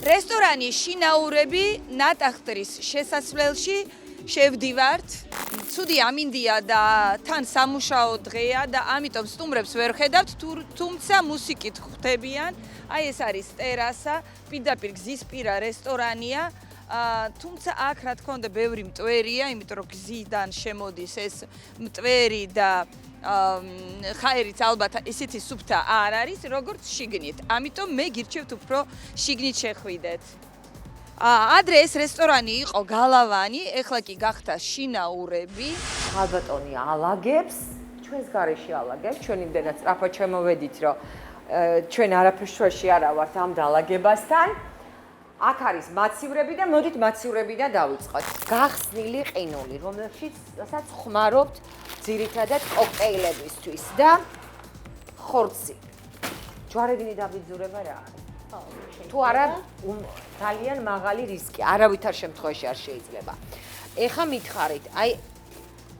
რესტორანი შინაურები ნატახტრის შესასვლელში შევდივართ. ცუდი ამინდია და თან სამუშაო დღეა და ამიტომ სტუმრებს ვერ ხედავთ, თუმცა მუსიკით ხვდებიან. აი ეს არის ტერასა, პირდაპირ გზისპირა რესტორანია. თუმცა აქ რა თქმა უნდა ბევრი მტვერია, იმიტომ რომ გზიდან შემოდის ეს მტვერი და ხაერიც ალბათ ისეთი სუფთა არ არის, როგორც შიგნით. ამიტომ მე გირჩევთ უფრო შიგნით შეხვიდეთ. ადრე ეს რესტორანი იყო გალავანი, ეხლა კი გახდა შინაურები. ალბატონი ალაგებს, ჩვენს გარეში ალაგებს, ჩვენ იმდენად სწრაფად შემოვედით, რომ ჩვენ არაფერს შუაში არა ვართ ამ დალაგებასთან. აქ არის მაცივრები და მოდით მაცივრებიდან დავიწყოთ. გახსნილი ყინული, რომელშიც ხმარობთ ძირითადად კოქტეილებისთვის და ხორცი. ჯვარედინი დაბიძურება რა არის? თუ არა ძალიან მაღალი რისკი, არავითარ შემთხვევაში არ შეიძლება. ეხა მითხარით, აი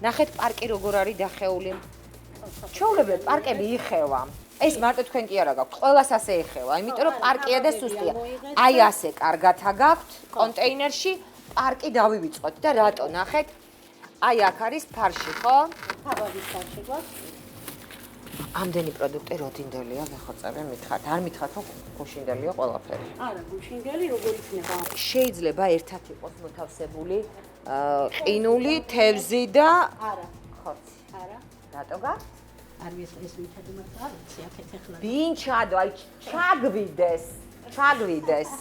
ნახეთ პარკი როგორ არის დახეული. ჩვეულებრივ პარკები იხევა. ეს მარტო თქვენ კი არა გაქვთ, ყველას ასე ეხევა, იმიტომ რომ პარკია და სუსტია. აი ასე კარგად აგაქვთ კონტეინერში, პარკი დავივიწყოთ და რატო ნახეთ? აი აქ არის ფარში, ხო? თავადის ფარში გვაქვს. ამდენი პროდუქტი როდინდელია, მეხოწები მითხართ. არ მითხართ, რომ გუშინდელია ყველაფერი. არა, გუშინდელი როგორ იქნება? შეიძლება ერთად იყოს მოთავსებული ყინული, თევზი და არა, ხორცი. არა. რატო გაქვთ? არ ეს მიჩადო მაგრამ არ ვიცი, აქეთ ეხლა. ბინჩადო, აი ჩაგვიდეს.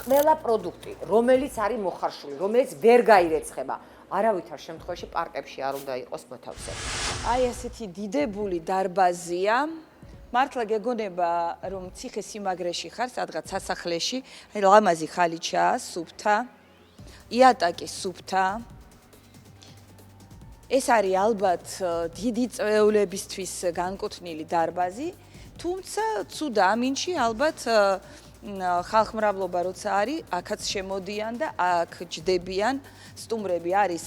ყველა პროდუქტი, რომელიც არის მოხარშული, რომელიც ვერ გაირეცხება, არავითარ შემთხვევაში პარკებში არ უნდა იყოს მოთავსებული. აი ესეთი დიდებული დარბაზია. მართლა გეგონება რომ ციხე-სიმაგრეში ხარ, სადღაც სასახლეში, აი ლამაზი ხალიჩაა, სუფთა, იატაკი სუფთა. ეს არის ალბათ დიდი წვეულებისთვის განკუთვნილი დარბაზი, თუმცა ცუდა ამინში ალბათ ხალხმრავლობა როცა არის, აქაც შემოდიან და აქ ჯდებიან სტუმრები, არის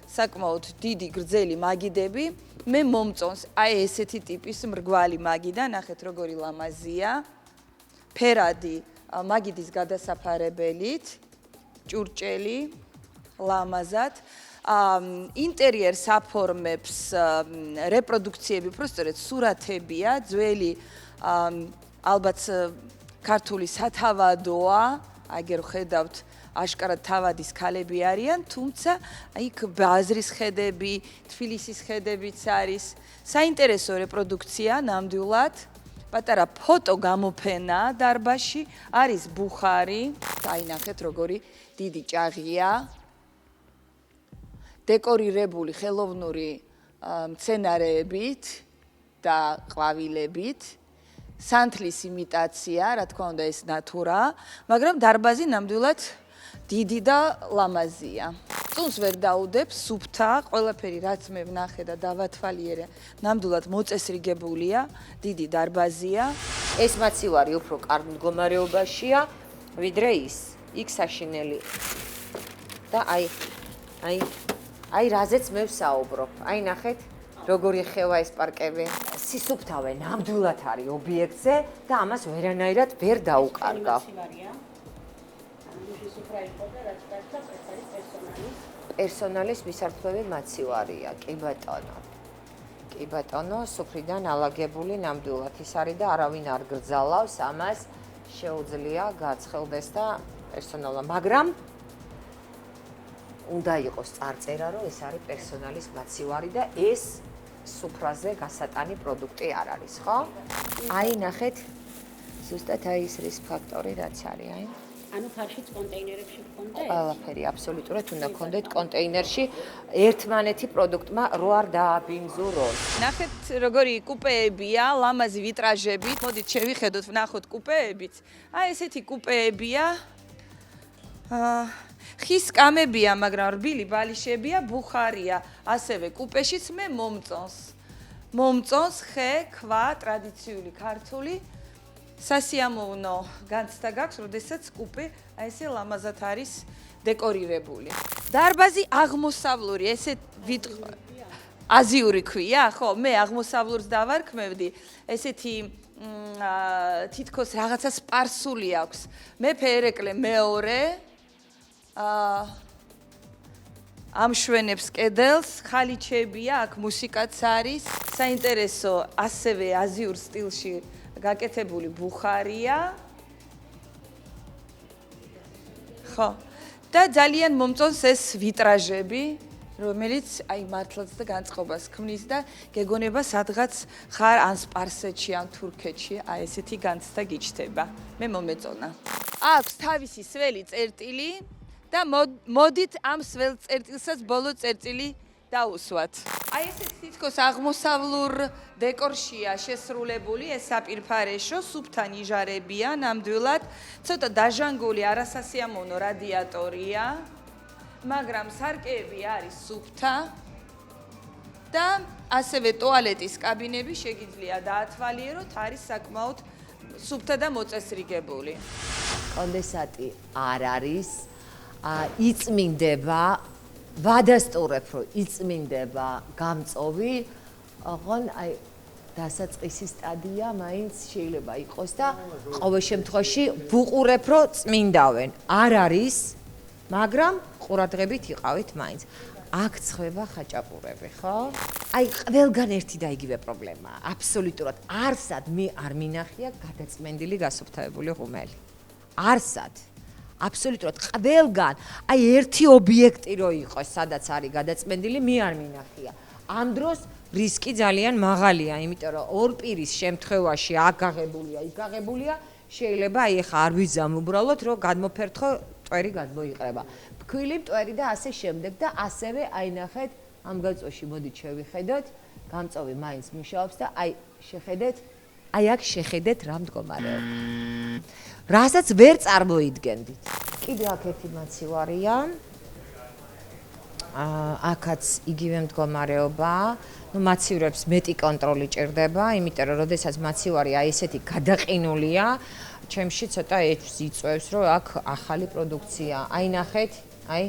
საკმაოდ დიდი გრძელი მაგიდები. მე მომწონს აი ესეთი ტიპის მრგვალი მაგიდა, ნახეთ როგორი ლამაზია. ფერადი მაგიდის გადასაფარებელით, ჭურჭელი, ლამაზად. ინტერიერს აფორმებს რეპროდუქციები, უბრალოდ სურათებია, ძველი ალბათ ქართული სათავადოა, აგერ ხედავთ აშკარად თავადის ქალები არიან, თუმცა იქ ბაზრის ხედები, თბილისის ხედებიც არის. საინტერესო რეპროდუქცია ნამდვილად. პატარა ფოტო გამოფენა დარბაზში, არის ბუხარი, აი ნახეთ როგორი დიდი ჭაღია. დეკორირებული ხელოვნური მცენარეებით და ყვავილებით. სანთლის იმიტაცია, რა თქმა უნდა ეს ნატურაა, მაგრამ დარბაზი ნამდვილად დიდი და ლამაზია. წუნს ვერ დაუდებს, სუფთა, ყველაფერი რაც მე ვნახე და დავათვალიერე, ნამდვილად მოწესრიგებულია, დიდი დარბაზია. ეს მაცივარი უფრო კარგ მდგომარეობაშია, ვიდრე ის. იქ საშინელი. და აი რაზეც მე ვსაუბრობ. აი ნახეთ, როგორი ხევა ეს პარკები. სისუფთავე ნამდვილად არის ობიექტზე და ამას ვერანაირად ვერ დაუკარგავ. პერსონალის მისართულები მაცივარია, კი ბატონო. კი ბატონო, სუფრიდან ალაგებული ნამდვილად ის არის და არავინ არ გრძალავს, ამას შეუძლია გაცხელდეს და პერსონალურად, მაგრამ უნდა იყოს წარწერა, რომ ეს არის პერსონალის მაცივარი და ეს სუფრაზე გასატანი პროდუქტი არ არის, ხო? აი ნახეთ, ზუსტად აი ეს რის ფაქტორი რაც არის, აი. ანუ ფარშიც კონტეინერებში გქონდეთ? ყველაფერი აბსოლუტურად უნდა გქონდეთ კონტეინერში, ერთმანეთი პროდუქტმა რო არ დააბინძუროს. ნახეთ როგორი კუპეებია, ლამაზი ვიტრაჟები. მოდით შევიხედოთ, ვნახოთ კუპეებიც. აი ესეთი კუპეებია. ხის კამებია, მაგრამ რბილი ბალიშებია, ბუხარია, ასევე კუპეშიც მე მომწონს. მომწონს ხე, ქვა, ტრადიციული ქართული. სასიამოვნო განცდა გაქვს, როდესაც კუპე აი ესე ლამაზად არის დეკორირებული. დარბაზი აღმოსავლური, ესე აზიური ქვია, ხო? მე აღმოსავლურს დავარქმევდი. ესეთი თითქოს რაღაცა სპარსული აქვს. მე ფერეკლე მეორე ამშვენებს კედელს, ხალიჩებია, აქ მუსიკაც არის. საინტერესო, ასევე აზიურ სტილში გაკეთებული ბუხარია. ხო. და ძალიან მომწონს ეს ვიტრაჟები, რომელიც აი მართლაც და განწყობას ქმნის და გეგონება სადღაც ხარ ან სპარსეთში ან თურქეთში, აი ესეთი განცდა გიჩნდება. მე მომეწონა. აქვს თავისი სველი წერტილი და მოდით ამ სველ წერტილსაც ბოლო წერტილი დაუსვათ. აი ესეთი თითქოს აღმოსავლურ დეკორშია შესრულებული, ეს საპირფარეშო, სუფთა ნიჟარებია ნამდვილად, ცოტა დაჟანგული არასასიამოვნო რადიატორია. მაგრამ სარკეები არის სუფთა და ასევე ტუალეტის კაბინები შეგიძლია დაათვალიეროთ, არის საკმაოდ სუფთა და მოწესრიგებული. კონდენსატი არ არის, იწმინდება, ვადასტურებ, რომ იწმინდება გამწოვი, ოღონ აი დასაწყისი სტადია მაინც შეიძლება იყოს და ყოველ შემთხვევაში ვუყურებ, რომ წმინდავენ. არ არის, მაგრამ ყურადღებით იყავით მაინც. აქ ცხება ხაჭაპურები, ხო? აი ყველგან ერთი და იგივე პრობლემაა. აბსოლუტურად არსად მე არ მინახია გადაწმენდილი გასუფთავებული ღუმელი. არსად. აბსოლუტურად ყველგან აი ერთი ობიექტი რო იყოს, სადაც არის გადაწმენდილი, მე არ მინახია. ამ დროს რისკი ძალიან მაღალია, იმიტომ რომ ორ პირის შემთხვევაში აქ გაღებულია, იქ გაღებულია, შეიძლება აი ხა არ ვიზამ უბრალოდ რომ გადმოფერთხო მტვერი გადმოიყრება. ფქვილი მტვერი და ასე შემდეგ და ასევე აი ნახეთ ამ გაწოში მოდით შევიხედოთ, გამწოვი მაინც მუშაობს და აი შეხედეთ, აი აქ შეხედეთ რა მდგომარეობა. რასაც ვერ წარმოიდგენდით. კიდე აქ ერთი მაცივარია. აქაც იგივე მდგომარეობაა. ნუ მაცივრებს მეტი კონტროლი ჭირდება, იმიტომ რომ როდესაც მაცივარი აი ესეთი გადაყინულია, ჩემში ცოტა ეჭვს იწვევს, რომ აქ ახალი პროდუქცია. აი ნახეთ, აი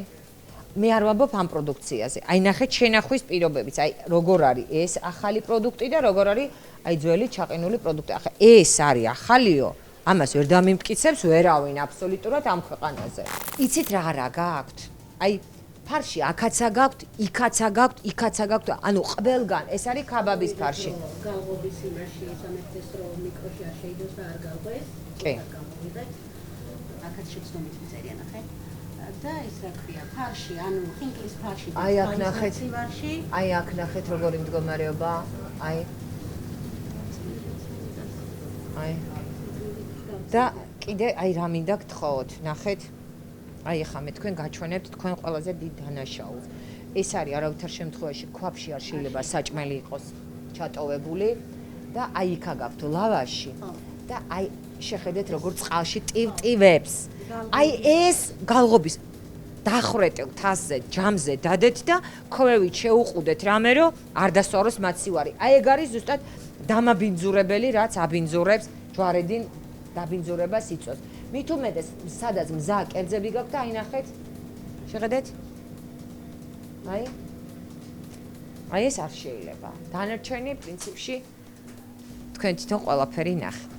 მე არ ვამბობ ამ პროდუქციაზე. აი ნახეთ შენახვის პირობებიც, აი როგორ არის ეს ახალი პროდუქტი და როგორ არის აი ძველი ჩაყინული პროდუქტი. ახლა ეს არის ახალიო, ამას ვერ დამიმტკიცებს ვერავინ აბსოლუტურად ამ ქვეყანაზე. იცით რა არა გააქვთ? აი ფარში აქაცა გაქვთ, იქაცა გაქვთ, იქაცა გაქვთ, ანუ ყველგან ეს არის ქაბაბის ფარში. გალღობის იმაში სამეთეს რომ მიკროში არ შეიძლება და არ გალღოს. კი. აქაც შეცდომით წერია ნახე. და ის რა ქვია, ფარში, ანუ ხინკლის ფარში და აი აქ ნახეთ. მაცივარში. აი აქ ნახეთ როგორი მდგომარეობა. აი. აი. და კიდე აი რა მინდა გთხოვოთ, ნახეთ. აი ახლა მე თქვენ გაჩვენებთ თქვენ ყველაზე დიდ დანაშაულს. ეს არის არავითარ შემთხვევაში ქვაფში არ შეიძლება საჭმელი იყოს ჩატოვებული და აი იქა გაქვთ ლავაში და აი შეხედეთ როგორ წყალში ტივტივებს. აი ეს გალღობის დახრეტილ თასზე, ჯამზე დადეთ და ქვევით შეუყუდეთ რამე რომ არ დასვაროს მაცივარი. აი ეგ არის ზუსტად დამაბინძურებელი, რაც აბინძურებს ჯვარედინ დაბინძურებას იწვევს. მით უმეტეს სადაც მზა კერძები გაქვთ და აი ნახეთ. შეხედეთ? აი ეს არ შეიძლება. დანარჩენი პრინციპში თქვენ თვითონ ყველაფერი ნახეთ.